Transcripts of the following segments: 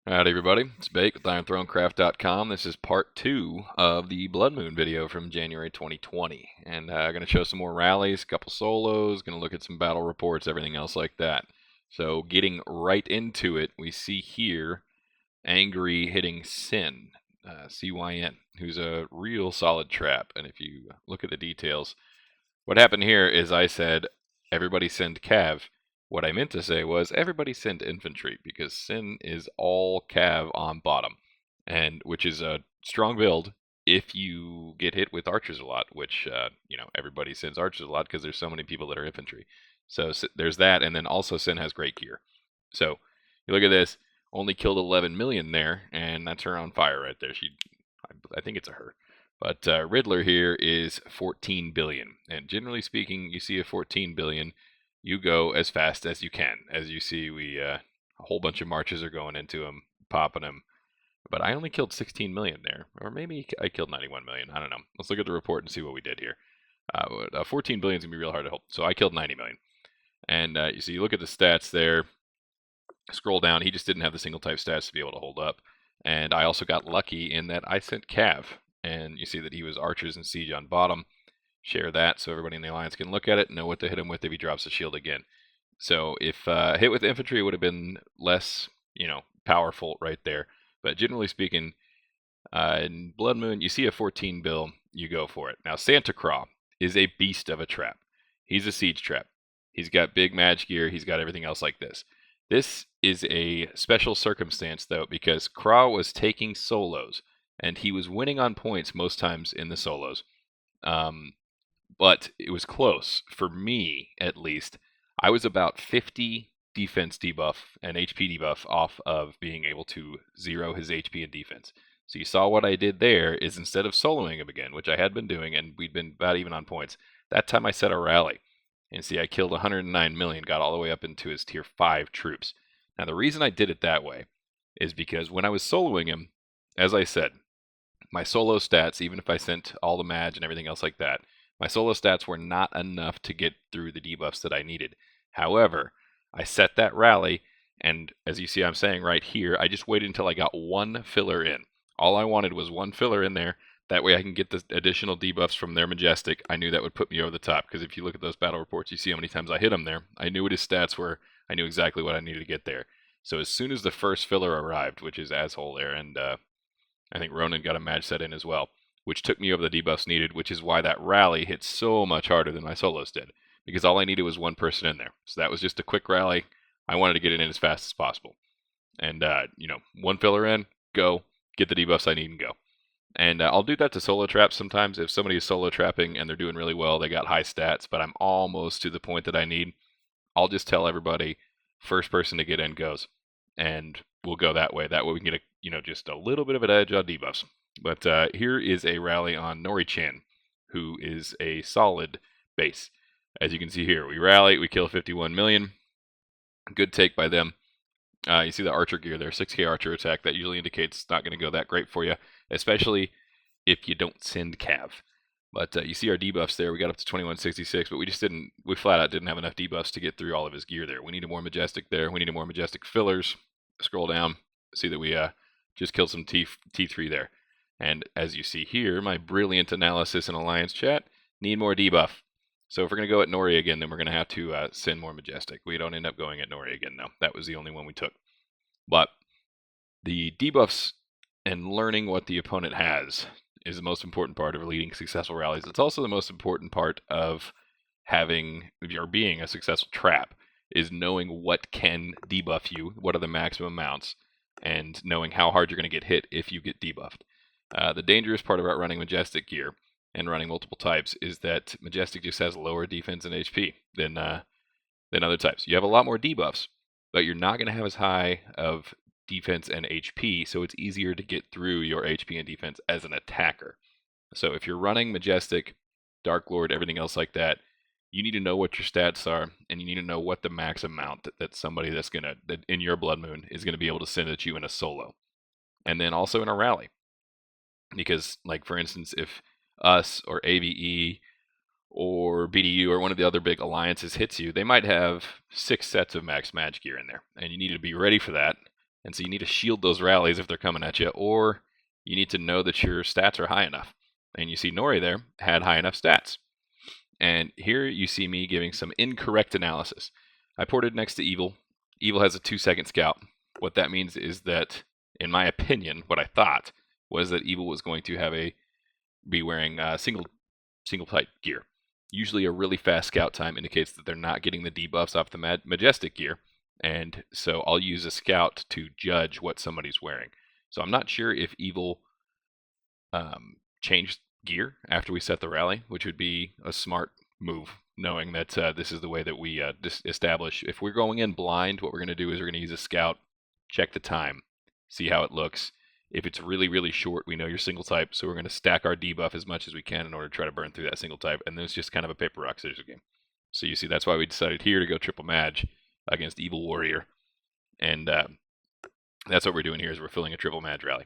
Alright everybody, it's Bake with IronThroneCraft.com. This is part 2 of the Blood Moon video from January 2020. And I'm going to show some more rallies, a couple solos, going to look at some battle reports, everything else like that. So getting right into it, we see here Angry hitting Sin, CYN, who's a real solid trap. And if you look at the details, what happened here is I said, everybody send Cav. What I meant to say was, everybody send infantry, because Sin is all Cav on bottom, and which is a strong build if you get hit with archers a lot, which, everybody sends archers a lot because there's so many people that are infantry. So there's that, and then also Sin has great gear. So you look at this, only killed 11 million there, and that's her on fire right there. I think it's a her. But Riddler here is 14 billion. And generally speaking, you see a 14 billion, you go as fast as you can. As you see, a whole bunch of marches are going into him, popping him. But I only killed 16 million there. Or maybe I killed 91 million. I don't know. Let's look at the report and see what we did here. 14 billion is going to be real hard to hold. So I killed 90 million. And you see, you look at the stats there. Scroll down. He just didn't have the single type stats to be able to hold up. And I also got lucky in that I sent Cav. And you see that he was archers and siege on bottom. Share that so everybody in the alliance can look at it and know what to hit him with if he drops the shield again. So if hit with infantry, it would have been less, powerful right there. But generally speaking, in Blood Moon, you see a 14 bill, you go for it. Now Santa Craw is a beast of a trap. He's a siege trap. He's got big mage gear. He's got everything else like this. This is a special circumstance, though, because Craw was taking solos, and he was winning on points most times in the solos. But it was close, for me at least. I was about 50 defense debuff and HP debuff off of being able to zero his HP and defense. So you saw what I did there is instead of soloing him again, which I had been doing, and we'd been about even on points, that time I set a rally. And see, I killed 109 million, got all the way up into his tier 5 troops. Now, the reason I did it that way is because when I was soloing him, as I said, my solo stats, even if I sent all the mage and everything else like that, my solo stats were not enough to get through the debuffs that I needed. However, I set that rally, and as you see I'm saying right here, I just waited until I got one filler in. All I wanted was one filler in there. That way I can get the additional debuffs from their Majestic. I knew that would put me over the top, because if you look at those battle reports, you see how many times I hit him there. I knew what his stats were. I knew exactly what I needed to get there. So as soon as the first filler arrived, which is Asshole there, and I think Ronan got a match set in as well, which took me over the debuffs needed, which is why that rally hit so much harder than my solos did, because all I needed was one person in there. So that was just a quick rally. I wanted to get it in as fast as possible. And, one filler in, go, get the debuffs I need and go. And I'll do that to solo traps sometimes. If somebody is solo trapping and they're doing really well, they got high stats, but I'm almost to the point that I need, I'll just tell everybody, first person to get in goes. And we'll go that way. That way we can get just a little bit of an edge on debuffs. But here is a rally on Nori-chan, who is a solid base. As you can see here, we rally, we kill 51 million. Good take by them. You see the archer gear there, 6k archer attack. That usually indicates it's not going to go that great for you, especially if you don't send Cav. But you see our debuffs there. We got up to 2166, but we flat out didn't have enough debuffs to get through all of his gear there. We needed more Majestic there. We needed more Majestic fillers. Scroll down, see that we just killed some T3 there. And as you see here, my brilliant analysis in Alliance chat, need more debuff. So if we're going to go at Nori again, then we're going to have to send more Majestic. We don't end up going at Nori again, though. That was the only one we took. But the debuffs and learning what the opponent has is the most important part of leading successful rallies. It's also the most important part of being a successful trap, is knowing what can debuff you, what are the maximum amounts, and knowing how hard you're going to get hit if you get debuffed. The dangerous part about running Majestic gear and running multiple types is that Majestic just has lower defense and HP than other types. You have a lot more debuffs, but you're not going to have as high of defense and HP, so it's easier to get through your HP and defense as an attacker. So if you're running Majestic, Dark Lord, everything else like that, you need to know what your stats are, and you need to know what the max amount that somebody that in your Blood Moon is going to be able to send at you in a solo. And then also in a rally. Because, like, for instance, if us or AVE or BDU or one of the other big alliances hits you, they might have 6 sets of max mage gear in there. And you need to be ready for that. And so you need to shield those rallies if they're coming at you, or you need to know that your stats are high enough. And you see Nori there had high enough stats. And here you see me giving some incorrect analysis. I ported next to Evil. Evil has a 2-second scout. What that means is that, in my opinion, what I thought was that Evil was going to be wearing single type gear. Usually a really fast scout time indicates that they're not getting the debuffs off the majestic gear, and so I'll use a scout to judge what somebody's wearing. So I'm not sure if Evil changed gear after we set the rally, which would be a smart move, knowing that this is the way that we establish. If we're going in blind, what we're going to do is we're going to use a scout, check the time, see how it looks. If it's really, really short, we know you're single type, so we're going to stack our debuff as much as we can in order to try to burn through that single type, and then it's just kind of a paper rock scissors game. So you see, that's why we decided here to go triple Maj against Evil Warrior, and that's what we're doing here is we're filling a triple Maj rally.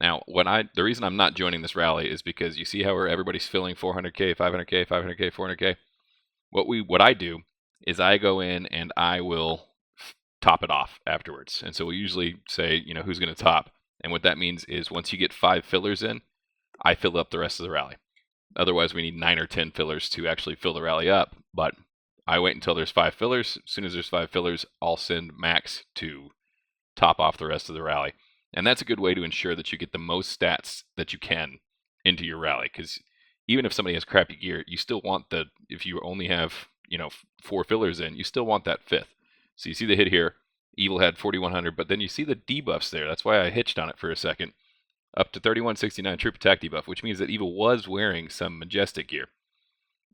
Now, the reason I'm not joining this rally is because you see how everybody's filling 400k, 500k, 500k, 400k. What I do is I go in and I will top it off afterwards, and so we usually say, who's going to top. And what that means is once you get 5 fillers in, I fill up the rest of the rally. Otherwise, we need 9 or 10 fillers to actually fill the rally up. But I wait until there's 5 fillers. As soon as there's 5 fillers, I'll send Max to top off the rest of the rally. And that's a good way to ensure that you get the most stats that you can into your rally. Because even if somebody has crappy gear, you still want if you only have 4 fillers in, you still want that 5th. So you see the hit here. Evil had 4100, but then you see the debuffs there. That's why I hitched on it for a second. Up to 3169 troop attack debuff, which means that Evil was wearing some majestic gear.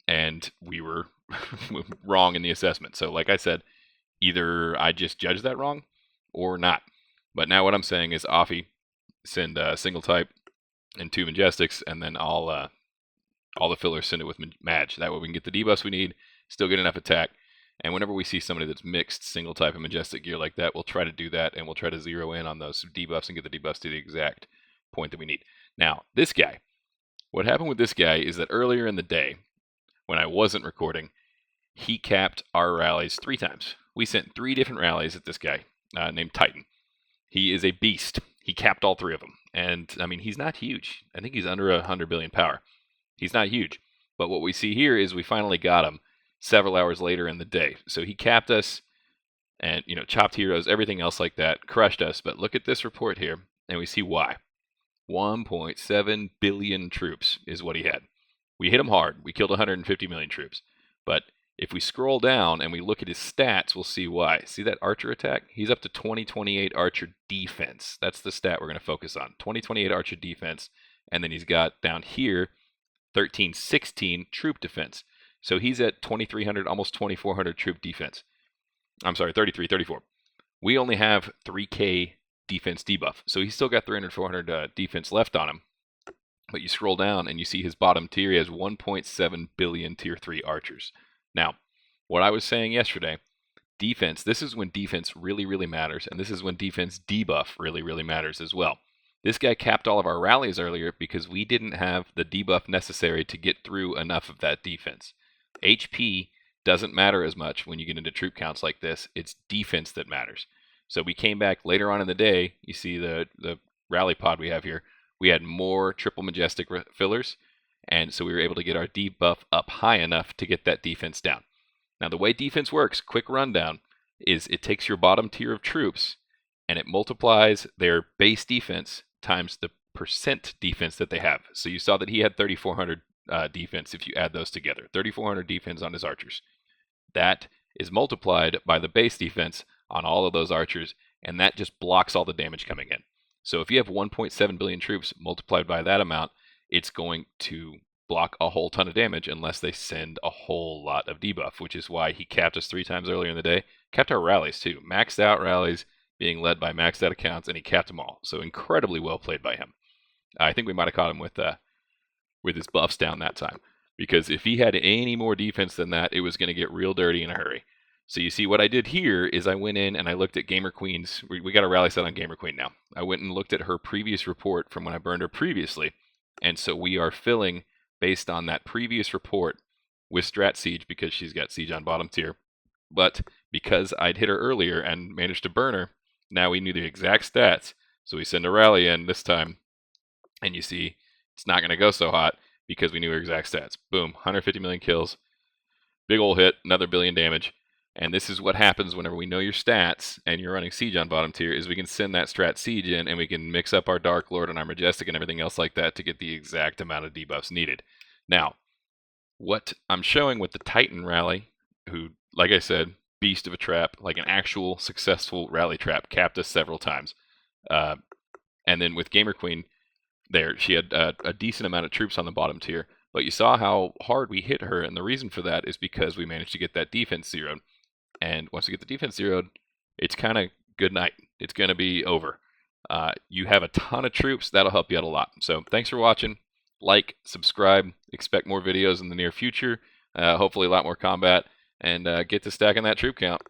And we were wrong in the assessment. So like I said, either I just judged that wrong or not. But now what I'm saying is Offie, send a single type and 2 majestics, and then all the fillers send it with Maj. That way we can get the debuffs we need, still get enough attack. And whenever we see somebody that's mixed single type and majestic gear like that, we'll try to do that, and we'll try to zero in on those debuffs and get the debuffs to the exact point that we need. Now, this guy, what happened with this guy is that earlier in the day, when I wasn't recording, he capped our rallies 3 times. We sent 3 different rallies at this guy named Titan. He is a beast. He capped all 3 of them. And, I mean, he's not huge. I think he's under 100 billion power. He's not huge. But what we see here is we finally got him several hours later in the day. So he capped us and, chopped heroes, everything else like that, crushed us. But look at this report here, and we see why. 1.7 billion troops is what he had. We hit him hard. We killed 150 million troops. But if we scroll down and we look at his stats, we'll see why. See that archer attack? He's up to 2028 archer defense. That's the stat we're going to focus on. 2028 archer defense. And then he's got down here 1316 troop defense. So he's at 2300, almost 2400 troop defense. I'm sorry, 34. We only have 3k defense debuff. So he's still got 300, 400 defense left on him. But you scroll down and you see his bottom tier. He has 1.7 billion tier 3 archers. Now, what I was saying yesterday, defense, this is when defense really, really matters. And this is when defense debuff really, really matters as well. This guy capped all of our rallies earlier because we didn't have the debuff necessary to get through enough of that defense. HP doesn't matter as much when you get into troop counts like this. It's defense that matters. So we came back later on in the day. You see the rally pod we have here. We had more triple majestic fillers, and so we were able to get our debuff up high enough to get that defense down. Now the way defense works, quick rundown, is it takes your bottom tier of troops and it multiplies their base defense times the percent defense that they have. So you saw that he had 3,400 defense if you add those together. 3,400 defense on his archers. That is multiplied by the base defense on all of those archers, and that just blocks all the damage coming in. So if you have 1.7 billion troops multiplied by that amount, it's going to block a whole ton of damage unless they send a whole lot of debuff, which is why he capped us 3 times earlier in the day. Capped our rallies too. Maxed out rallies being led by maxed out accounts, and he capped them all. So incredibly well played by him. I think we might have caught him with his buffs down that time, because if he had any more defense than that, it was going to get real dirty in a hurry. So you see what I did here is I went in and I looked at Gamer Queen's, we got a rally set on Gamer Queen now. I went and looked at her previous report from when I burned her previously. And so we are filling based on that previous report with Strat Siege because she's got Siege on bottom tier. But because I'd hit her earlier and managed to burn her, Now we knew the exact stats, so we send a rally in this time, and you see it's not going to go so hot because we knew our exact stats. Boom, 150 million kills, big ol' hit, another billion damage. And this is what happens whenever we know your stats and you're running Siege on bottom tier, is we can send that strat Siege in and we can mix up our Dark Lord and our Majestic and everything else like that to get the exact amount of debuffs needed. Now, what I'm showing with the Titan rally, who, like I said, beast of a trap, like an actual successful rally trap, capped us several times. And then with Gamer Queen, there she had a decent amount of troops on the bottom tier, but you saw how hard we hit her, and the reason for that is because we managed to get that defense zeroed. And once we get the defense zeroed, it's kind of good night. It's going to be over. You have a ton of troops. That'll help you out a lot. So thanks for watching. Like, subscribe. Expect more videos in the near future. Hopefully a lot more combat. And get to stacking that troop count.